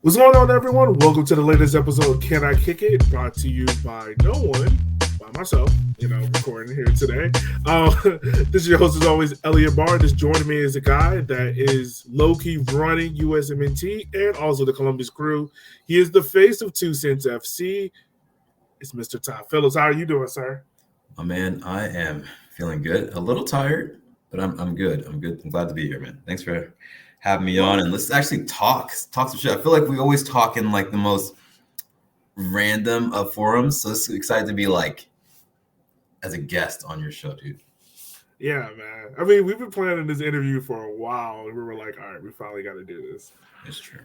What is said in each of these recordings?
What's going on, everyone? Welcome to the latest episode of Can I Kick It? Brought to you by no one, by myself, recording here today. This is your host, as always, Elliot Barr. This joining me is a guy that is low-key running USMNT and also the Columbus Crew. He is the face of 2 Cents FC. It's Mr. Ty Phillips. How are you doing, sir? Oh, man, I am feeling good. A little tired, but I'm good. I'm good. I'm glad to be here, man. Thanks for having me on, and let's actually talk some shit. I feel like we always talk in like the most random of forums, so it's excited to be like as a guest on your show, dude. Yeah, man. I mean, we've been planning this interview for a while, and we were like, all right, we finally got to do this. It's true.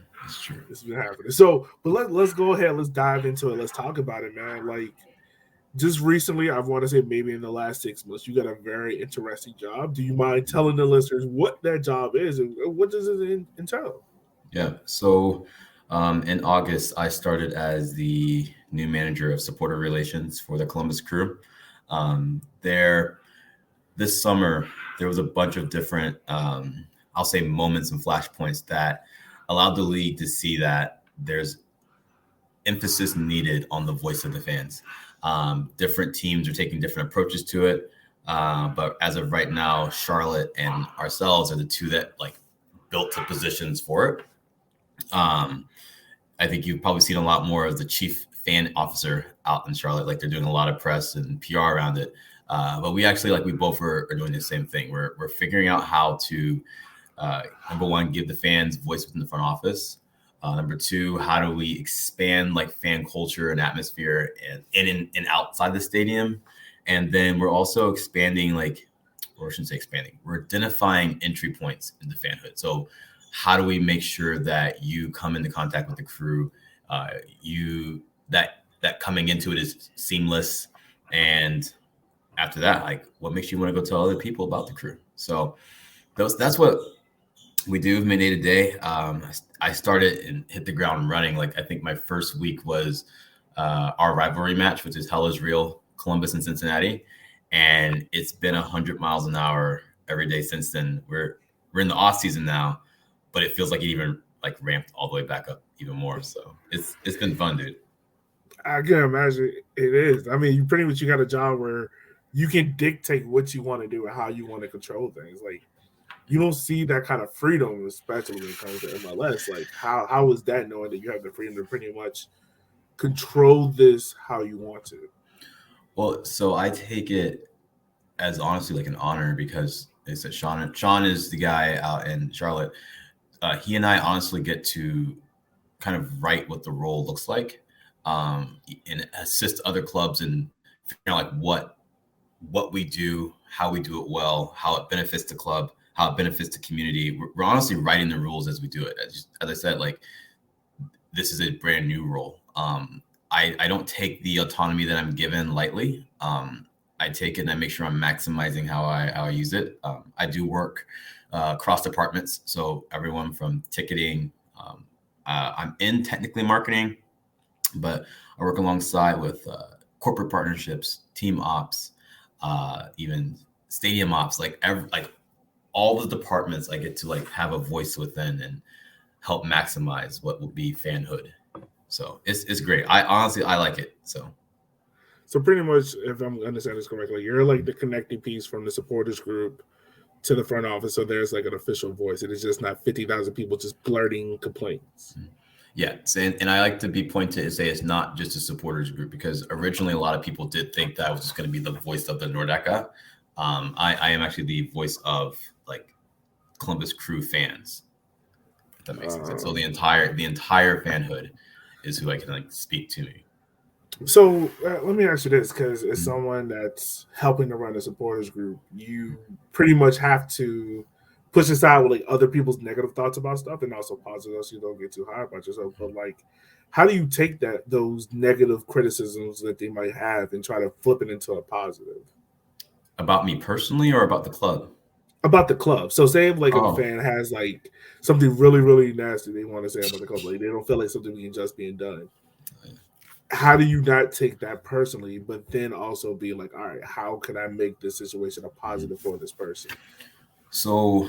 It's been happening. So, but let's go ahead. Let's dive into it. Let's talk about it, man. Like, just recently, I want to say maybe in the last 6 months, you got a very interesting job. Do you mind telling the listeners what that job is and what does it entail? Yeah. So in August, I started as the new manager of supporter relations for the Columbus Crew. This summer, there was a bunch of different, I'll say, moments and flashpoints that allowed the league to see that there's emphasis needed on the voice of the fans. Different teams are taking different approaches to it. But as of right now, Charlotte and ourselves are the two that like built the positions for it. I think you've probably seen a lot more of the chief fan officer out in Charlotte. Like they're doing a lot of press and PR around it. But we actually, like we both are doing the same thing. We're figuring out how to, number one, give the fans voice within the front office. Number two, how do we expand like fan culture and atmosphere and in and outside the stadium? And then we're also expanding, or I shouldn't say expanding, we're identifying entry points into fanhood. So how do we make sure that you come into contact with the crew, that coming into it is seamless, and after that, like what makes you want to go tell other people about the crew? So that's what we do my day to day. I started and hit the ground running. Like I think my first week was our rivalry match, which is Hell is Real, Columbus and Cincinnati, and it's been 100 miles an hour every day since then. We're in the off season now, but it feels like it even like ramped all the way back up even more. So it's been fun, dude. I can imagine it is. I mean, you got a job where you can dictate what you want to do and how you want to control things. Like you don't see that kind of freedom, especially when it comes to MLS. Like how is that knowing that you have the freedom to pretty much control this how you want to? Well, so I take it as honestly like an honor because they said Sean is the guy out in Charlotte. He and I honestly get to kind of write what the role looks like, and assist other clubs in figuring out like what we do, how we do it well, how it benefits the club, how it benefits the community. We're honestly writing the rules as we do it. As I said, like this is a brand new role. I don't take the autonomy that I'm given lightly. I take it and I make sure I'm maximizing how I use it. I do work across departments, so everyone from ticketing. I'm in technically marketing, but I work alongside with corporate partnerships, team ops, even stadium ops. Like all the departments, I get to like have a voice within and help maximize what will be fanhood. So it's great. I like it. So pretty much, if I'm understanding this correctly, you're like the connecting piece from the supporters group to the front office. So there's like an official voice. It is just not 50,000 people just blurting complaints. Yeah. And I like to be pointed and say it's not just a supporters group because originally a lot of people did think that I was just going to be the voice of the Nordeca. I am actually the voice of like Columbus Crew fans. If that makes sense. So the entire fanhood is who I can like speak to me. So let me ask you this, because as someone that's helping to run a supporters group, you pretty much have to push aside with like other people's negative thoughts about stuff and also positive, so you don't get too high about yourself. But like, how do you take those negative criticisms that they might have and try to flip it into a positive? About me personally or about the club? About the club. So say like if a fan has like something really, really nasty they want to say about the club, like they don't feel like something being just being done. How do you not take that personally, but then also be like, all right, how can I make this situation a positive for this person? So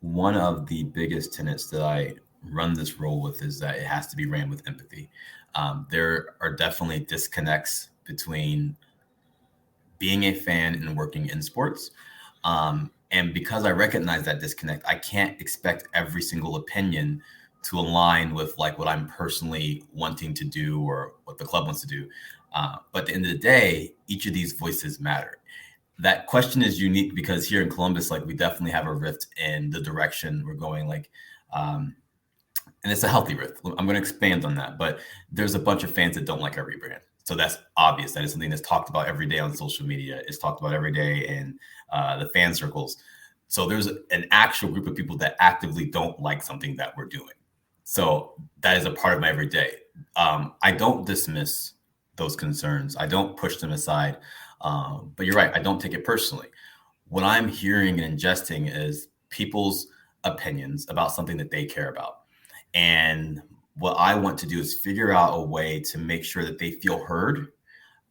one of the biggest tenets that I run this role with is that it has to be ran with empathy. There are definitely disconnects between being a fan and working in sports. And because I recognize that disconnect, I can't expect every single opinion to align with like what I'm personally wanting to do or what the club wants to do. But at the end of the day, each of these voices matter. That question is unique because here in Columbus, like we definitely have a rift in the direction we're going. Like, and it's a healthy rift. I'm going to expand on that, but there's a bunch of fans that don't like our rebrand. So that's obvious. That is something that's talked about every day on social media. It's talked about every day in the fan circles. So there's an actual group of people that actively don't like something that we're doing. So that is a part of my everyday. I don't dismiss those concerns. I don't push them aside. But you're right. I don't take it personally. What I'm hearing and ingesting is people's opinions about something that they care about. And what I want to do is figure out a way to make sure that they feel heard.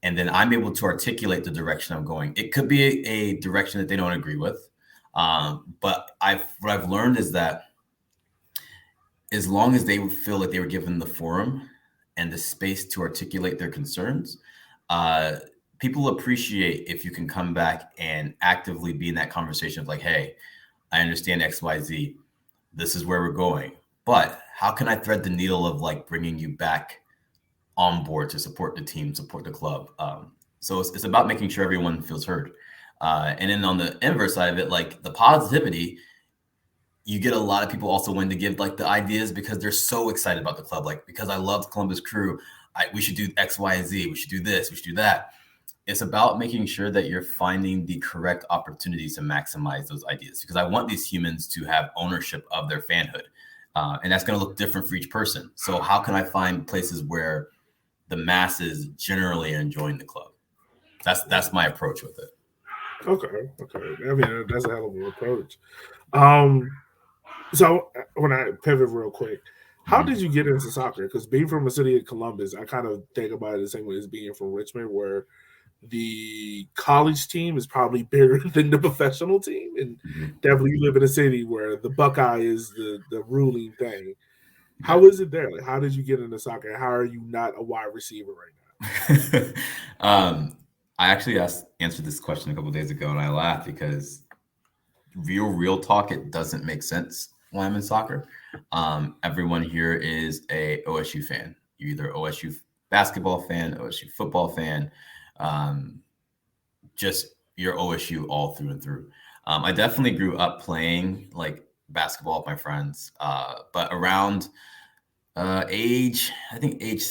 And then I'm able to articulate the direction I'm going. It could be a direction that they don't agree with. But what I've learned is that as long as they feel like they were given the forum and the space to articulate their concerns, people appreciate if you can come back and actively be in that conversation of like, hey, I understand XYZ. This is where we're going. But how can I thread the needle of like bringing you back on board to support the team, support the club? So it's about making sure everyone feels heard. And then on the inverse side of it, like the positivity, you get a lot of people also when to give like the ideas because they're so excited about the club. Like, because I love Columbus Crew, we should do X, Y, and Z. We should do this. We should do that. It's about making sure that you're finding the correct opportunities to maximize those ideas because I want these humans to have ownership of their fanhood. And that's going to look different for each person. So how can I find places where the masses generally are enjoying the club? That's my approach with it. Okay. I mean, that's a hell of an approach. Um, so when I pivot real quick, how Mhm. did you get into soccer? Because being from a city of Columbus, I kind of think about it the same way as being from Richmond, where the college team is probably bigger than the professional team, and Mhm. definitely you live in a city where the Buckeye is the ruling thing. Yeah. How is it there? Like, how did you get into soccer? How are you not a wide receiver right um, I actually answered this question a couple of days ago, and I laughed because real talk, it doesn't make sense when I'm in soccer. Everyone here is a OSU fan. You're either OSU basketball fan, OSU football fan, um, just you're OSU all through and through. I definitely grew up playing like basketball with my friends, but around I think age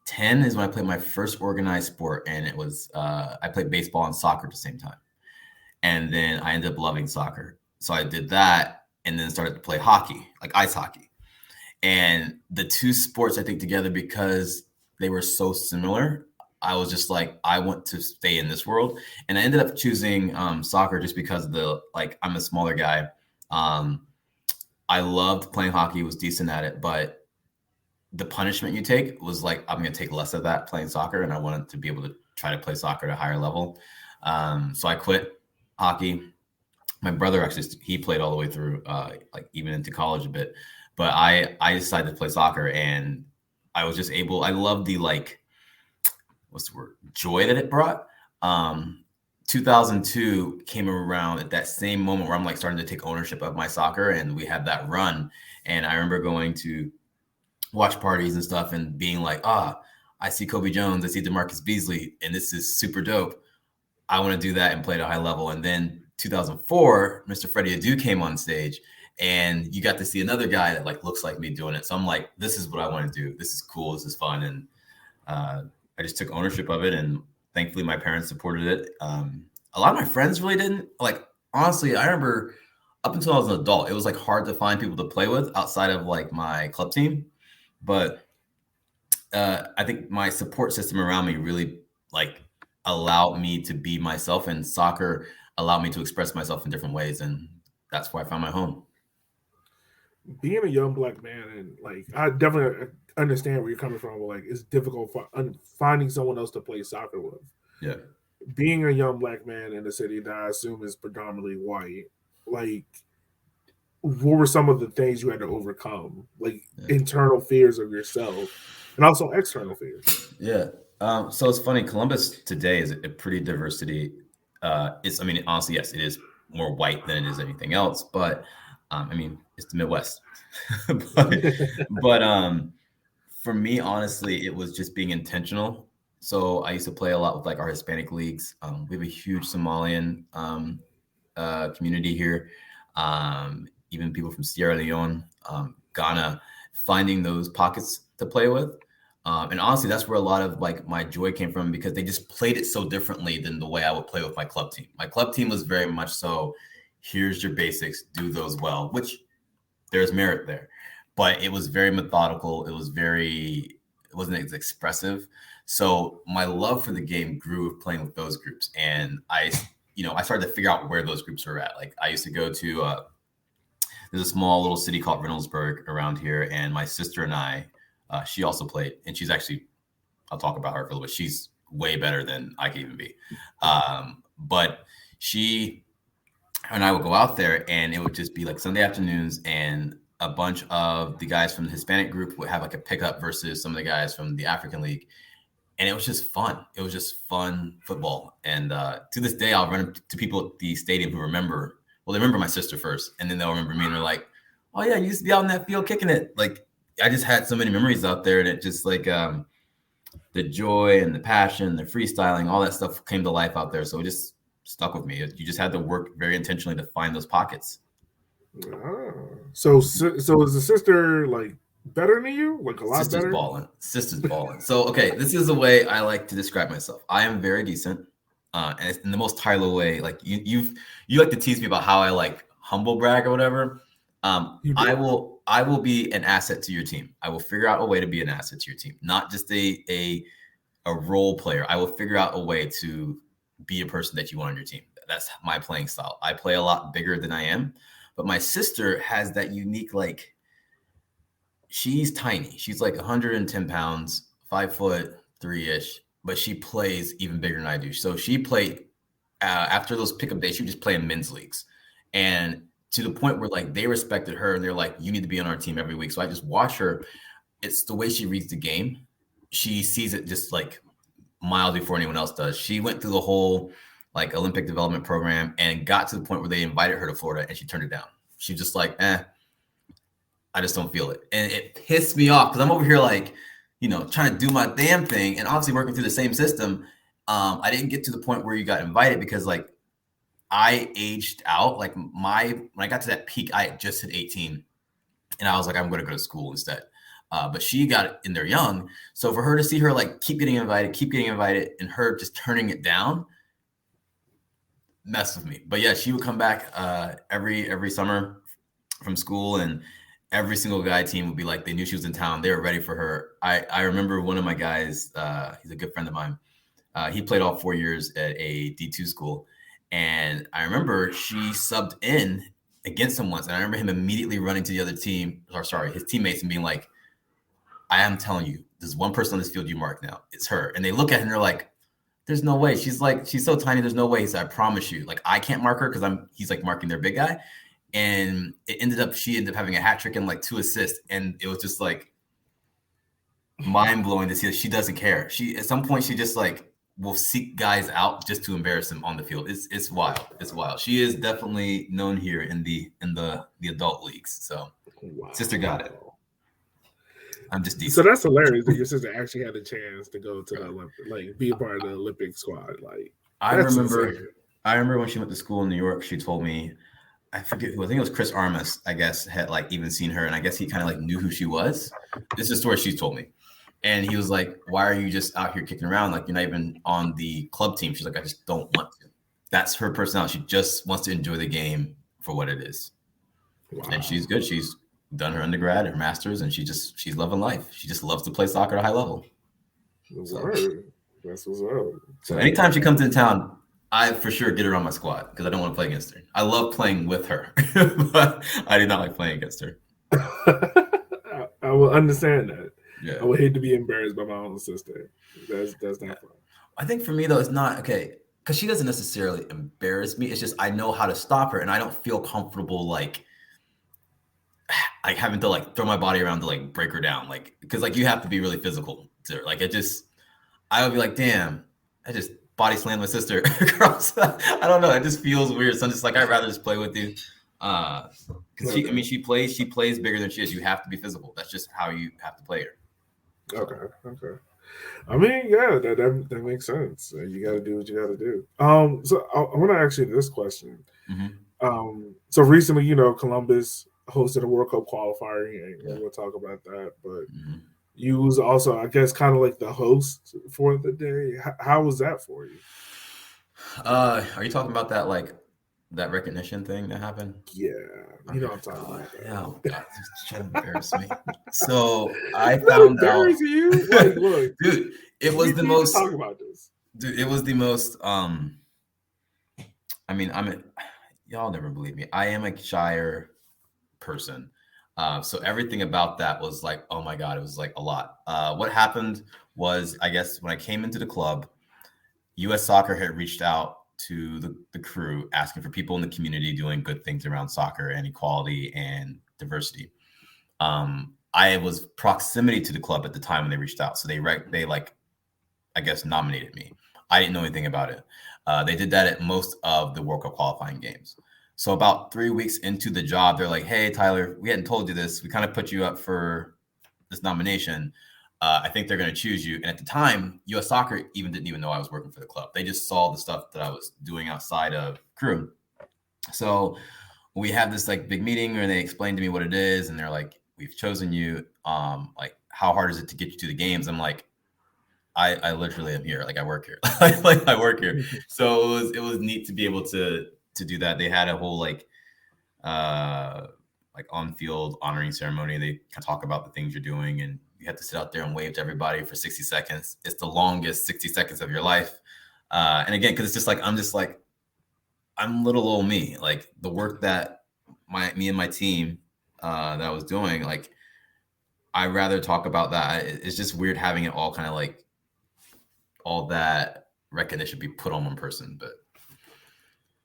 10 is when I played my first organized sport, and it was I played baseball and soccer at the same time. And then I ended up loving soccer. So I did that and then started to play hockey, like ice hockey. And the two sports I think together because they were so similar, I was just like, I want to stay in this world. And I ended up choosing soccer just because of the like I'm a smaller guy. Um, I loved playing hockey, was decent at it, but the punishment you take was like I'm going to take less of that playing soccer, and I wanted to be able to try to play soccer at a higher level. So I quit hockey. My brother actually he played all the way through, like even into college a bit, but I decided to play soccer, and I was just able. I love the like what's the word joy that it brought. 2002 came around at that same moment where I'm like starting to take ownership of my soccer, and we had that run. And I remember going to watch parties and stuff and being like, I see Kobe Jones, I see DeMarcus Beasley, and this is super dope. I want to do that and play at a high level. And then 2004, Mr. Freddie Adu came on stage, and you got to see another guy that like looks like me doing it. So I'm like, this is what I want to do. This is cool. This is fun. And I just took ownership of it, and thankfully my parents supported it. A lot of my friends really didn't. Like honestly, I remember up until I was an adult, it was like hard to find people to play with outside of like my club team. But I think my support system around me really like allowed me to be myself, and soccer allowed me to express myself in different ways, and that's where I found my home. now? Being a young black man, and like I definitely understand where you're coming from. But, like it's difficult finding someone else to play soccer with. Yeah. Being a young black man in a city that I assume is predominantly white, like what were some of the things you had to overcome, like internal fears of yourself and also external fears? Yeah. So it's funny. Columbus today is a pretty diversity. I mean, honestly, yes, it is more white than it is anything else. But I mean, it's the Midwest. but for me, honestly, it was just being intentional. So I used to play a lot with like our Hispanic leagues. We have a huge Somalian community here. Even people from Sierra Leone, Ghana, finding those pockets to play with. And honestly, that's where a lot of like my joy came from, because they just played it so differently than the way I would play with my club team. My club team was very much so, here's your basics, do those well, which there's merit there. But it was very methodical. It wasn't as expressive. So my love for the game grew with playing with those groups. And I started to figure out where those groups were at. Like I used to go to, there's a small little city called Reynoldsburg around here. And my sister and I, she also played, and she's actually, I'll talk about her for a little bit. She's way better than I can even be. But she and I would go out there, and it would just be like Sunday afternoons, and a bunch of the guys from the Hispanic group would have like a pickup versus some of the guys from the African League. And it was just fun. It was just fun football. And to this day, I'll run into people at the stadium who remember, well, they remember my sister first, and then they'll remember me, and they're like, oh yeah, you used to be out in that field kicking it. Like, I just had so many memories out there, and it just like the joy and the passion, the freestyling, all that stuff came to life out there. So it just stuck with me. You just had to work very intentionally to find those pockets. So is the sister like better than you? Like a lot Sister's better? balling. Sister's balling. So okay, this is the way I like to describe myself. I am very decent, and it's in the most Tyler way. Like you like to tease me about how I like humble brag or whatever. I will be an asset to your team. I will figure out a way to be an asset to your team, not just a role player. I will figure out a way to be a person that you want on your team. That's my playing style. I play a lot bigger than I am, but my sister has that unique, like, she's tiny. She's like 110 pounds, 5'3" but she plays even bigger than I do. So she played after those pickup days, she would just play in men's leagues. And to the point where like they respected her, and they're like, you need to be on our team every week. So I just watch her. It's the way she reads the game. She sees it just like miles before anyone else does. She went through the whole like Olympic development program and got to the point where they invited her to Florida, and she turned it down. She's just like, I just don't feel it. And it pissed me off because I'm over here like, trying to do my damn thing and obviously working through the same system. I didn't get to the point where you got invited because like I aged out. Like when I got to that peak, I had just hit 18, and I was like, I'm going to go to school instead. But she got in there young. So for her to see her like keep getting invited, and her just turning it down messed with me. But yeah, she would come back every summer from school, and every single guy team would be like, they knew she was in town. They were ready for her. I remember one of my guys, he's a good friend of mine. He played all 4 years at a D2 school. And I remember she subbed in against him once. And I remember him immediately running to the other team, his teammates, and being like, I am telling you, there's one person on this field you mark now. It's her. And they look at her and they're like, there's no way. She's so tiny. There's no way. He said, I promise you. Like, I can't mark her because he's like marking their big guy. And she ended up having a hat trick and like 2 assists. And it was just like mind blowing to see that she doesn't care. At some point, she just like will seek guys out just to embarrass them on the field. It's wild. It's wild. She is definitely known here in the adult leagues. So wow. Sister got it. I'm just decent. So that's hilarious that your sister actually had a chance to go to the Olympic, like be a part of the Olympic squad. Like I remember when she went to school in New York, she told me, I forget who, I think it was Chris Armas, I guess, had like even seen her, and I guess he kind of like knew who she was. This is the story she told me. And he was like, why are you just out here kicking around? Like, you're not even on the club team. She's like, I just don't want to. That's her personality. She just wants to enjoy the game for what it is. Wow. And she's good. She's done her undergrad, her master's, and she's loving life. She just loves to play soccer at a high level. So, that's what's up. So anytime she comes into town, I for sure get her on my squad because I don't want to play against her. I love playing with her, but I do not like playing against her. I will understand that. Yeah. I would hate to be embarrassed by my own sister. That's not fun. I think for me though, it's not okay because she doesn't necessarily embarrass me. It's just I know how to stop her, and I don't feel comfortable like like having to like throw my body around to like break her down, like because like you have to be really physical to like it just I would be like, damn, I just body slammed my sister across. I don't know, it just feels weird. So I'm just like, I'd rather just play with you. Because she plays bigger than she is. You have to be physical. That's just how you have to play her. So. Okay. I mean, yeah, that makes sense. You got to do what you got to do. So I want to ask you this question. Mm-hmm. So recently, Columbus hosted a World Cup qualifier game. Yeah. We'll talk about that, but you was also, I guess, kind of like the host for the day. How was that for you? Are you talking about that like that recognition thing that happened? Yeah, you know what I'm talking about. Yeah, oh God, just trying to embarrass me. So I found out. You? Like, look, dude, it was the most. Talk about this, dude. It was the most. I mean, y'all never believe me. I am a shyer person. So everything about that was like, oh my God, it was like a lot. What happened was, I guess, when I came into the club, U.S. Soccer had reached out to the crew asking for people in the community doing good things around soccer and equality and diversity. I was proximity to the club at the time when they reached out. So they like, I guess, nominated me. I didn't know anything about it. They did that at most of the World Cup qualifying games. So about 3 weeks into the job, they're like, hey, Tyler, we hadn't told you this. We kind of put you up for this nomination. I think they're going to choose you. And at the time, U.S. Soccer didn't even know I was working for the club. They just saw the stuff that I was doing outside of crew. So we have this like big meeting where they explain to me what it is. And they're like, we've chosen you. Like, how hard is it to get you to the games? I'm like, I literally am here. Like I work here. like I work here. So it was neat to be able to do that. They had a whole like on-field honoring ceremony. They can talk about the things you're doing, and you have to sit out there and wave to everybody for 60 seconds. It's the longest 60 seconds of your life. And again, because it's just like I'm little old me. Like the work that me and my team that I was doing, like I'd rather talk about that. It's just weird having it all kind of like all that recognition be put on one person, but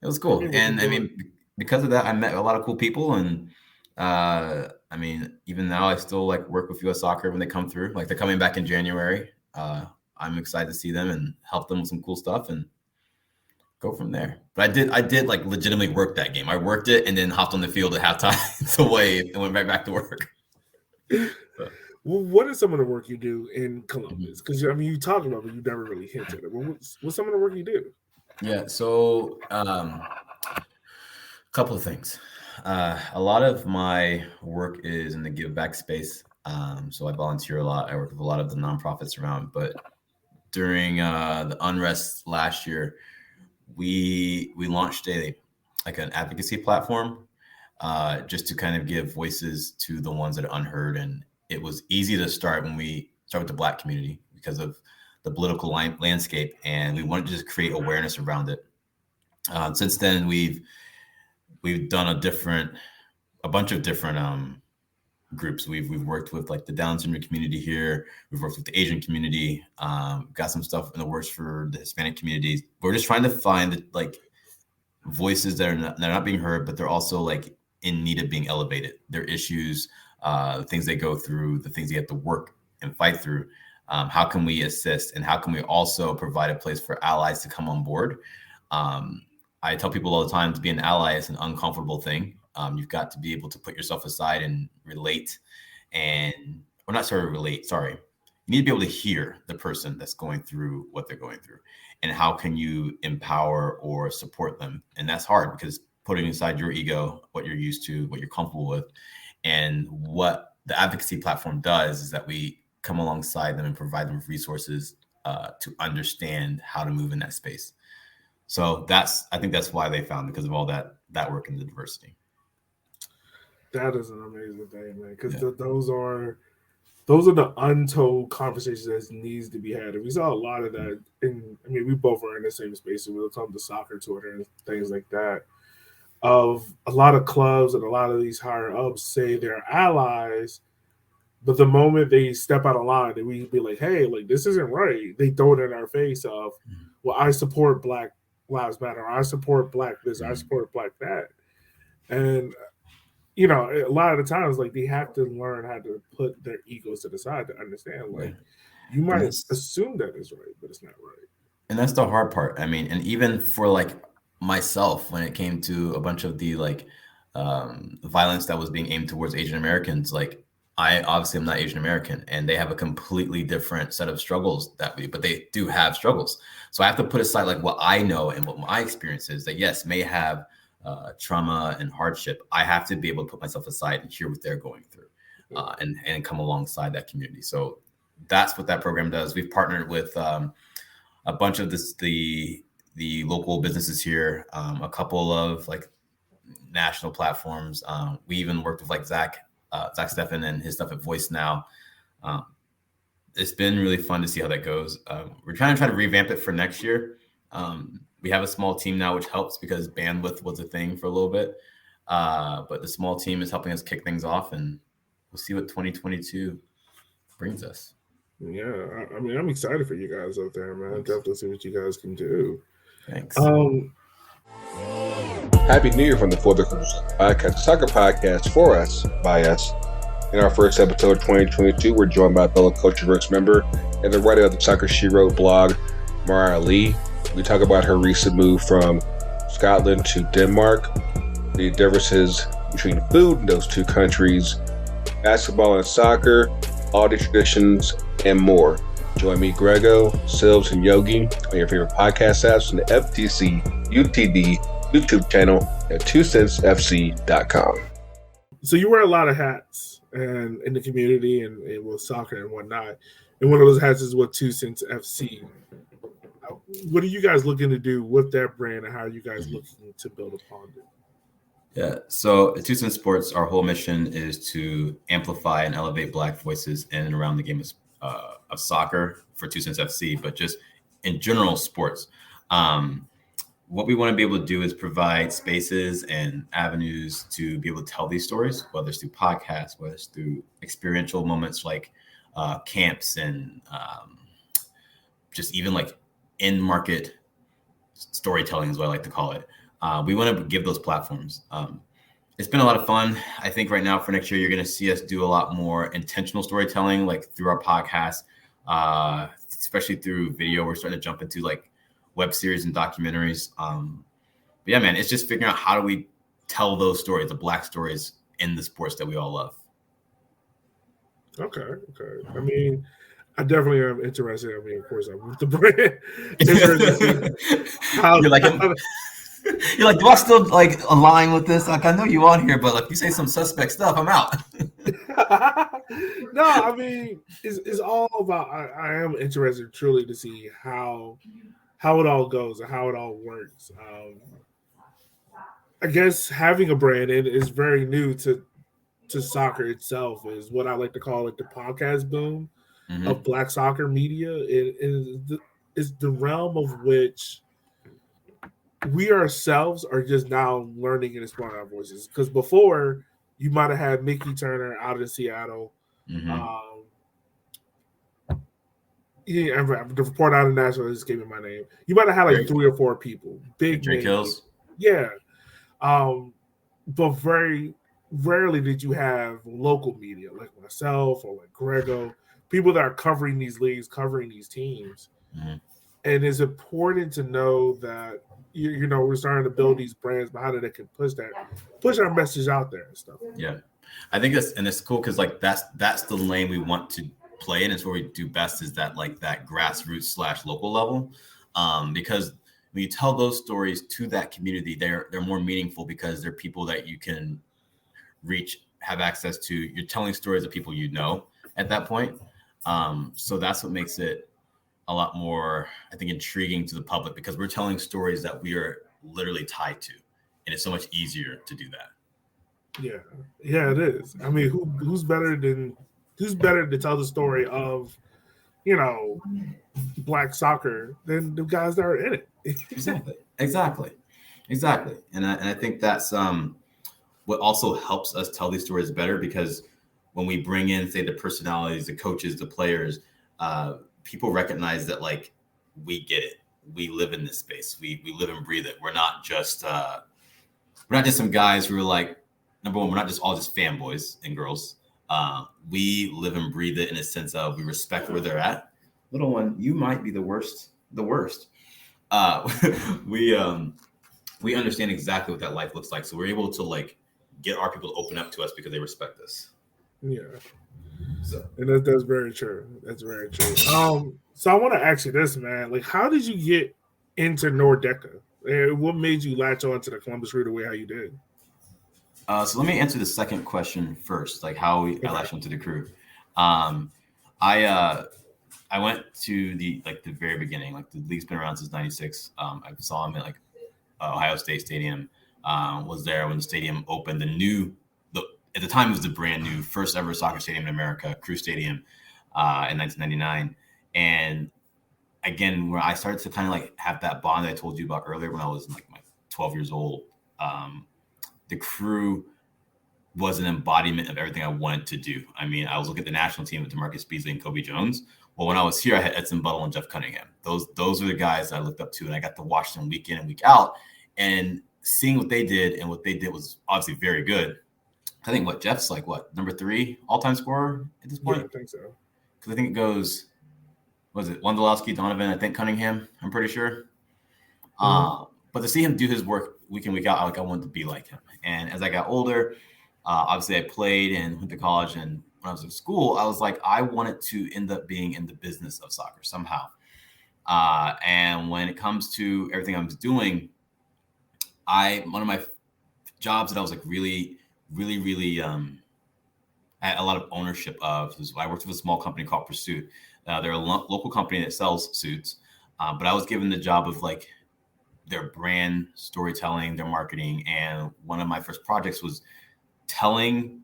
it was cool. And I mean, because of that, I met a lot of cool people. And I mean, even now I still like work with US Soccer when they come through. Like they're coming back in January. I'm excited to see them and help them with some cool stuff and go from there. But I did like legitimately work that game. I worked it and then hopped on the field at halftime to wave and went right back to work. So. Well, what is some of the work you do in Columbus? Because I mean, you talked about it, but you never really hinted it. What's some of the work you do? Yeah, so a couple of things. A lot of my work is in the give back space. So I volunteer a lot. I work with a lot of the nonprofits around. But during the unrest last year, we launched an advocacy platform just to kind of give voices to the ones that are unheard. And it was easy to start when we started with the Black community because of the political landscape, and we wanted to just create awareness around it. Since then, we've done a bunch of different groups. We've worked with like the Down syndrome community here. We've worked with the Asian community. Got some stuff in the works for the Hispanic communities. We're just trying to find like voices that are not being heard, but they're also like in need of being elevated. Their issues, the things they go through, the things they have to work and fight through. How can we assist, and how can we also provide a place for allies to come on board? I tell people all the time to be an ally is an uncomfortable thing. You've got to be able to put yourself aside and relate, or not sorry, relate. Sorry, you need to be able to hear the person that's going through what they're going through, and how can you empower or support them? And that's hard because putting aside your ego, what you're used to, what you're comfortable with, and what the advocacy platform does is that we come alongside them and provide them with resources to understand how to move in that space. So I think that's why they found, because of all that work in the diversity. That is an amazing thing, man. Because those are the untold conversations that needs to be had. And we saw a lot of that. I mean, we both were in the same space. And we were talking to soccer Twitter and things like that. Of a lot of clubs and a lot of these higher ups say they're allies, but the moment they step out of line and we be like, hey, like this isn't right, they throw it in our face of, well, I support Black Lives Matter, I support Black this, I support Black that. And you know, a lot of the times, like they have to learn how to put their egos to the side to understand. Like you And might that's assume that is right, but it's not right. and that's the hard part. I mean, and even for like myself, when it came to a bunch of the like violence that was being aimed towards Asian Americans, like I obviously am not Asian American, and they have a completely different set of struggles that we, but they do have struggles. So I have to put aside like what I know and what my experience is that yes may have trauma and hardship. I have to be able to put myself aside and hear what they're going through, and come alongside that community. So that's what that program does. We've partnered with a bunch of the local businesses here, a couple of like national platforms. We even worked with like Zach Steffen and his stuff at Voice Now. Um, it's been really fun to see how that goes. We're trying to revamp it for next year. We have a small team now, which helps because bandwidth was a thing for a little bit. But the small team is helping us kick things off, and we'll see what 2022 brings us. Yeah, I mean, I'm excited for you guys out there, man. Definitely see what you guys can do. Thanks. Happy New Year from the For the Podcast, soccer podcast for us, by us. In our first episode of 2022, we're joined by fellow Cultureworks member and the writer of the Soccer She Wrote blog, Mariah Lee. We talk about her recent move from Scotland to Denmark, the differences between food in those two countries, basketball and soccer, all the traditions, and more. Join me, Grego, Silves, and Yogi on your favorite podcast apps and the FTC UTD YouTube channel at 2centsfc.com. So you wear a lot of hats and in the community and with soccer and whatnot. And one of those hats is with 2 Cents FC. What are you guys looking to do with that brand, and how are you guys looking to build upon it? Yeah, so at 2 Cents Sports, our whole mission is to amplify and elevate Black voices in and around the game of soccer for 2 Cents FC, but just in general sports. What we want to be able to do is provide spaces and avenues to be able to tell these stories, whether it's through podcasts, whether it's through experiential moments like camps and just even like in-market storytelling is what I like to call it. We want to give those platforms. It's been a lot of fun. I think right now for next year, you're going to see us do a lot more intentional storytelling, like through our podcast, especially through video. We're starting to jump into like web series and documentaries. But yeah, man, it's just figuring out how do we tell those stories, the Black stories in the sports that we all love. Okay. I mean, I definitely am interested. I mean, of course, I'm with the brand. Interested how you're like, do I still like align with this? Like, I know you on here, but like you say some suspect stuff, I'm out. No, I mean, it's all about. I am interested truly to see how it all goes and how it all works. I guess having a brand is very new to soccer itself. Is what I like to call it the podcast boom of Black soccer media. It is the realm of which we ourselves are just now learning and exploring our voices. Because before, you might have had Mickey Turner out in Seattle. Yeah, the report out of Nashville just gave me my name. You might have had like 3 or 4 people, big Drake Hills. Yeah, but very rarely did you have local media like myself or like Grego, people that are covering these leagues, covering these teams. And it's important to know that you know we're starting to build these brands, but how they can push our message out there and stuff. Yeah, I think it's cool because like that's the lane we want to play in. It's where we do best is that like that grassroots / local level, because when you tell those stories to that community, they're more meaningful because they're people that you can reach, have access to. You're telling stories of people you know at that point, so that's what makes it a lot more, I think, intriguing to the public because we're telling stories that we are literally tied to, and it's so much easier to do that. Yeah, it is. I mean, who's better to tell the story of, you know, Black soccer than the guys that are in it? Exactly. And I think that's what also helps us tell these stories better because when we bring in, say, the personalities, the coaches, the players, people recognize that like we get it. We live in this space. We live and breathe it. We're not just some guys who are like number one, we're not just all just fanboys and girls. We live and breathe it in a sense of we respect where they're at. Little one, you might be the worst. We understand exactly what that life looks like. So we're able to like get our people to open up to us because they respect us. Yeah. So, and that's very true. That's very true. So I want to ask you this, man. Like, how did you get into Nordeca? And what made you latch on to the Columbus Crew the way how you did? So let me answer the second question first, like how I latched onto the crew. I went to the very beginning, like the league's been around since '96. I saw him at like Ohio State Stadium. Was there when the stadium opened. At the time it was the brand new first ever soccer stadium in America, Crew Stadium, in 1999. And again, where I started to kind of like have that bond that I told you about earlier when I was like 12 years old. The Crew was an embodiment of everything I wanted to do. I mean, I was looking at the national team with DeMarcus Beasley and Kobe Jones. Well, when I was here, I had Edson Buttle and Jeff Cunningham. Those are the guys that I looked up to, and I got to watch them week in and week out. And seeing what they did, and what they did was obviously very good. I think Jeff's like number 3 all-time scorer at this point? Yeah, I think so. Because I think it goes, was it Wondolowski, Donovan, I think Cunningham, I'm pretty sure. But to see him do his work week in, week out, I wanted to be like him. And as I got older, obviously I played and went to college. And when I was in school, I was like, I wanted to end up being in the business of soccer somehow. And when it comes to everything I was doing, one of my jobs that I was like really I had a lot of ownership of. I worked with a small company called Pursuit. They're a local company that sells suits, but I was given the job of like their brand storytelling, their marketing, and one of my first projects was telling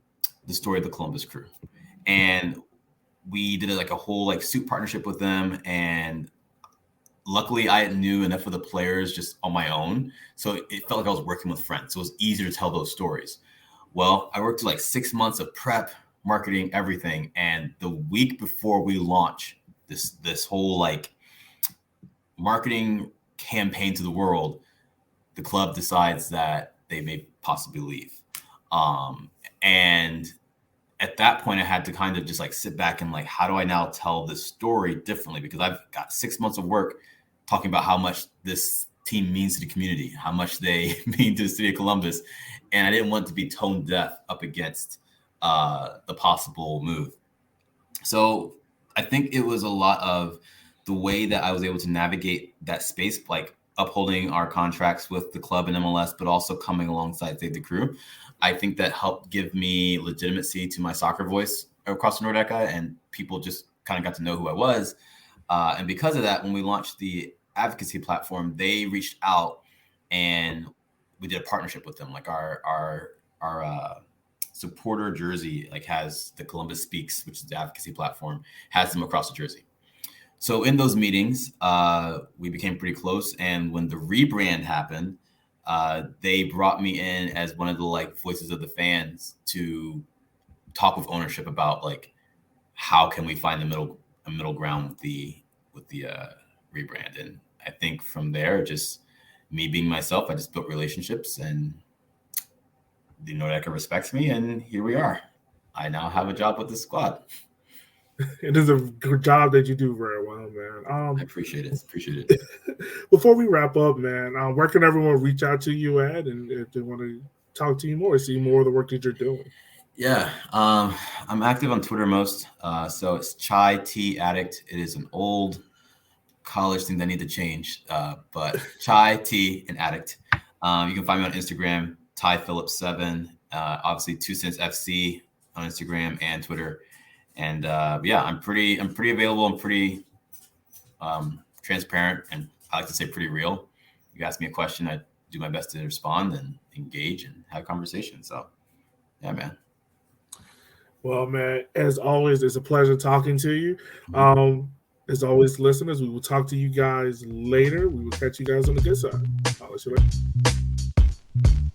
the story of the Columbus Crew. And we did like a whole like suit partnership with them, and luckily I knew enough of the players just on my own, so it felt like I was working with friends, so it was easier to tell those stories. Well, I worked like 6 months of prep, marketing, everything. And the week before we launch this whole like marketing campaign to the world, the club decides that they may possibly leave. And at that point, I had to kind of just like sit back and like, how do I now tell this story differently? Because I've got 6 months of work talking about how much this team means to the community, how much they mean to the city of Columbus. And I didn't want to be tone deaf up against the possible move. So I think it was a lot of the way that I was able to navigate that space, like upholding our contracts with the club and MLS, but also coming alongside Save the Crew. I think that helped give me legitimacy to my soccer voice across Nordeca, and people just kind of got to know who I was. And because of that, when we launched the advocacy platform, they reached out and we did a partnership with them. Like our supporter jersey like has the Columbus Speaks, which is the advocacy platform, has them across the jersey. So in those meetings, we became pretty close. And when the rebrand happened, they brought me in as one of the like voices of the fans to talk with ownership about like how can we find a middle ground with the rebrand. And I think from there, just me being myself, I just built relationships, and the Nordeca respects me, and here we are. I now have a job with the squad. It is a good job that you do very well, man. I appreciate it. Before we wrap up, man, where can everyone reach out to you at, and if they want to talk to you more, see more of the work that you're doing? Yeah, I'm active on Twitter most. So it's Chai T Addict. It is an old college thing that I need to change, but Chai T and Addict. You can find me on Instagram, Ty Phillips 7. Obviously 2 Cents FC on Instagram and Twitter. And yeah, I'm pretty available. I'm pretty transparent, and I like to say pretty real. You ask me a question, I do my best to respond and engage and have conversation. So yeah, man. Well, man, as always, it's a pleasure talking to you. As always, listeners, we will talk to you guys later. We will catch you guys on the good side. I'll let you later.